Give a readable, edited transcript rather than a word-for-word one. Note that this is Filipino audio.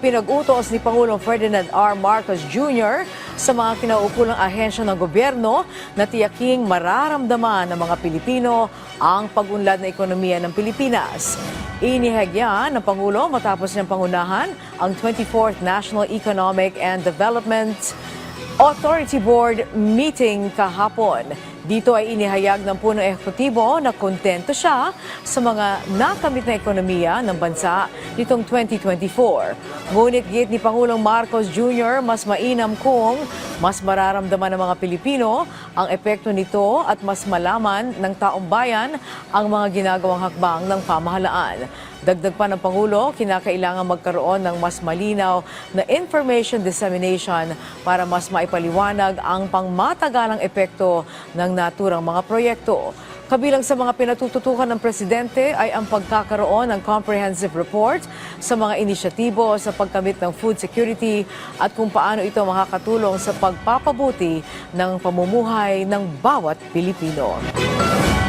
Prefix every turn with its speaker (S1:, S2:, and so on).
S1: ipinag-utos ni Pangulong Ferdinand R. Marcos Jr. sa mga kinauukulang ahensya ng gobyerno na tiyaking mararamdaman ng mga Pilipino ang pag-unlad na ekonomiya ng Pilipinas. Inihagya ng Pangulo matapos niyang pangunahan ang 24th National Economic and Development Authority Board meeting kahapon. Dito ay inihayag ng punong ehekutibo na kontento siya sa mga nakamit na ekonomiya ng bansa nitong 2024. Ngunit giit ni Pangulong Marcos Jr. mas mainam kung mas mararamdaman ng mga Pilipino ang epekto nito at mas malaman ng taong bayan ang mga ginagawang hakbang ng pamahalaan. Dagdag pa ng Pangulo, kinakailangan magkaroon ng mas malinaw na information dissemination para mas maipaliwanag ang pangmatagalang epekto ng naturang mga proyekto. Kabilang sa mga pinatututukan ng Presidente ay ang pagkakaroon ng comprehensive report sa mga inisyatibo sa pagkamit ng food security at kung paano ito makakatulong sa pagpapabuti ng pamumuhay ng bawat Pilipino.